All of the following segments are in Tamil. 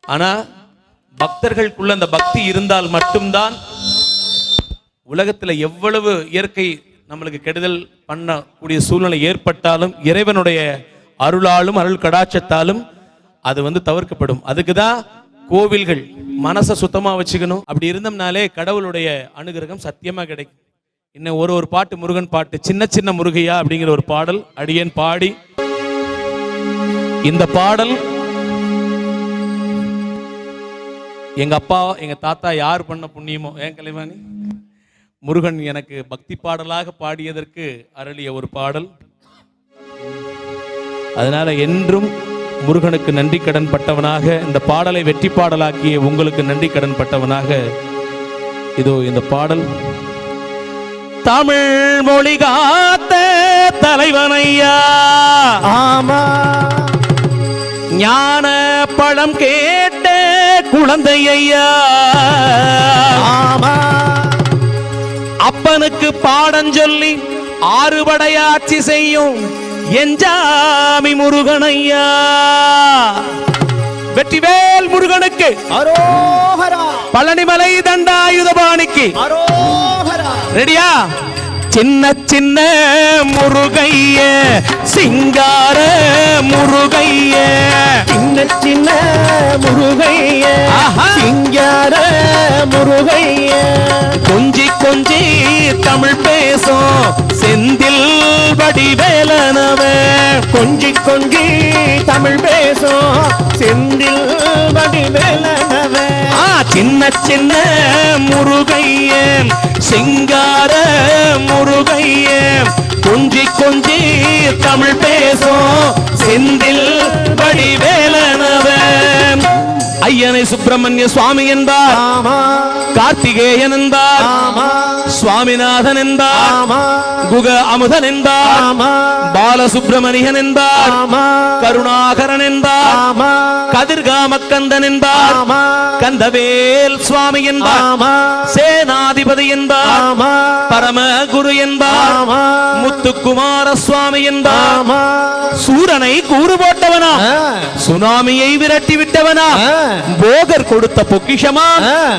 ஆனா பக்தர்களுக்குள்ள அந்த பக்தி இருந்தால் மட்டும்தான் உலகத்துல எவ்வளவு இயற்கை நம்மளுக்கு கெடுதல் பண்ணக்கூடிய சூழ்நிலை ஏற்பட்டாலும் இறைவனுடைய அருளாலும் அருள் கடாட்சத்தாலும் அது தவிர்க்கப்படும். அதுக்குதான் கோவில்கள் மனசை சுத்தமா வச்சுக்கணும். அப்படி இருந்தோம்னாலே கடவுளுடைய அனுகிரகம் சத்தியமா கிடைக்கும். இன்னும் ஒரு பாட்டு, முருகன் பாட்டு, சின்ன சின்ன முருகையா அப்படிங்கிற ஒரு பாடல் அடியேன் பாடி, இந்த பாடல் எங்க அப்பா எங்க தாத்தா யார் பண்ண புண்ணியமோ, ஏன் கலைவாணி, முருகன் எனக்கு பக்தி பாடலாக பாடியதற்கு அருளிய ஒரு பாடல். அதனால என்றும் முருகனுக்கு நன்றி கடன் பட்டவனாக, இந்த பாடலை வெற்றி பாடலாக்கிய உங்களுக்கு நன்றி கடன் பட்டவனாக இதோ இந்த பாடல். தமிழ் மொழி காத்த தலைவனையா, ஆமா, ஞான பழம் கேட்ட குழந்தையா, ஆமா, அப்பனுக்கு பாடம் சொல்லி ஆறுபடையாட்சி செய்யும் எஞ்சாமி முருகனையா. வெற்றிவேல் முருகனுக்கு அரோகரா, பழனிமலை தண்டாயுதபாணிக்கு அரோகரா. ரெடியா? சின்ன சின்ன முருகைய, சிங்கார முருகைய, சின்ன சின்ன முருகைய, சிங்கார முருகைய, கொஞ்சி கொஞ்சி தமிழ் பேசும் செந்தில் வடிவேலனவ, கொஞ்சி கொஞ்சி தமிழ் பேசும் செந்தில் வடிவேலனவ. சின்ன சின்ன முருகைய, சிங்கார முருகைய, கொஞ்சி கொஞ்சி தமிழ் பேசும் செந்தில் வடிவேலனவ. ஐயனை சுப்பிரமணிய சுவாமி என்பார், கார்த்திகேயன் என்பார், சுவாமிநாதன் என்பார், குக அமுதன் என்பார், பாலசுப்பிரமணியன் என்பார், கருணாகரன் என்பார், கதிர்காமக்கந்தன் என்பார், கந்தவேல் சுவாமி என்பார், சேனாதிபதி என்பார், பரமகுரு என்பார், முத்துக்குமார சுவாமி என்பார், சூரனை கூறு போட்டவனா, சுனாமியை விரட்டி விட்டவனா, போகர் கொடுத்த பொக்கிஷமா,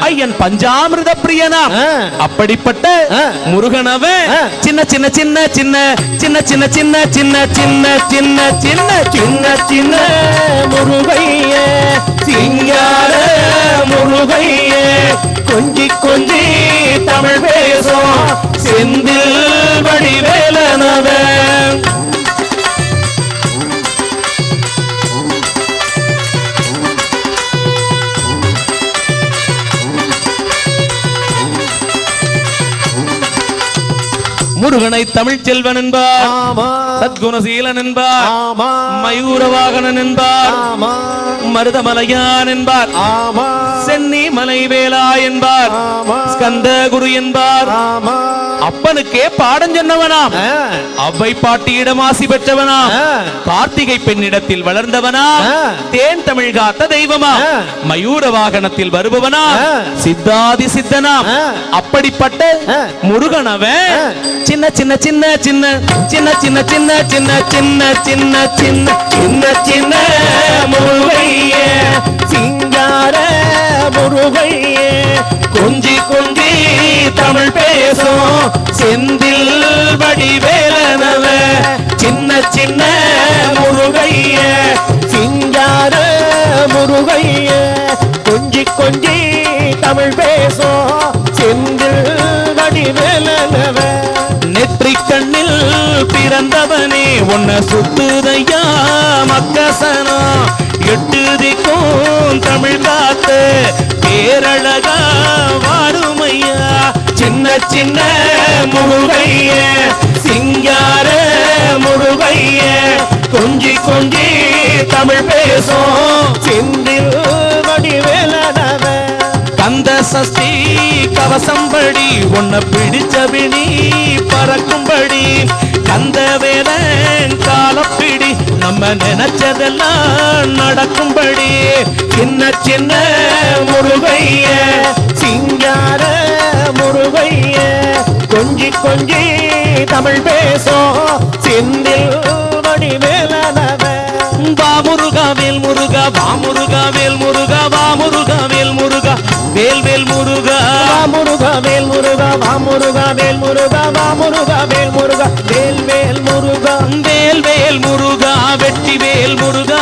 ஐயன் பஞ்சாமிர்த பிரியனா. அப்படிப்பட்ட முருகனவ சின்ன சின்ன சின்ன சின்ன சின்ன சின்ன சின்ன சின்ன சின்ன சின்ன சின்ன சின்ன சின்ன முருகைய, சிங்கார முருகைய, கொஞ்சி கொஞ்சி தமிழ் பேசும் செந்தில் வடிவேலனவ. முருகனை தமிழ் செல்வன் என்பார், சத்குணசீலன் என்பார், மயூரவாகனன் என்பார், மருதமலையான் என்பார், சென்னி மலைவேலா என்பார், ஸ்கந்த குரு என்பார், அப்பனுக்கே பாடம் சொன்னவனாம், அவ்வை பாட்டியிடம் ஆசி பெற்றவனாம், கார்த்திகை பெண்ணிடத்தில் வளர்ந்தவனா, தேன் தமிழ் காத்த தெய்வமா, மயூர வாகனத்தில் வருபவனா, சித்தாதி சித்தனாம். அப்படிப்பட்ட முருகனவன் சின்ன சின்ன சின்ன சின்ன சின்ன சின்ன சின்ன சின்ன சின்ன சின்ன சின்ன சின்ன சின்ன முருகைய, சிங்கார முருகைய, கொஞ்சி கொஞ்சி தமிழ் பேசும் செந்தில் வடிவேலனவ. சின்ன சின்ன முருகைய, சிங்கார முருகைய, கொஞ்சி கொஞ்சி தமிழ் பேசும் செந்தில் வடிவேலனவ. நெற்றி கண்ணில் பிறந்தவனே உன்ன சுத்துதையா மக்கசனா, எட்டு திக்கும் தமிழ் காத்து பேரழகா வாருமையா. சின்ன சின்ன முருகைய, சிங்கார முருகைய, கொஞ்சி கொஞ்சி தமிழ் பேசும் செந்தில் வடிவேலனவ. கந்த சஷ்டி கவசம்படி உன்னை பிடிச்சபிடி பறக்கும்படி, கந்த வேலன் காலப்பிடி நம்ம நினைச்சதெல்லாம் நடக்கும்படி. சின்ன சின்ன முருகைய, சிங்கார முருகைய, கொஞ்சி கொஞ்சி தமிழ் பேசும் செந்தில் வடிவேலனவ. வா முருகா வேல் முருகா, வா முருகா வேல் முருகா, வா வேல்வேல் முருகா வா முருகா வேல் முருகா வா முருகா வேல் முருகா வா முருகா வேல் முருகா வேல் வேல் முருகா வேல்வேல் முருகா வெற்றி வேல் முருகா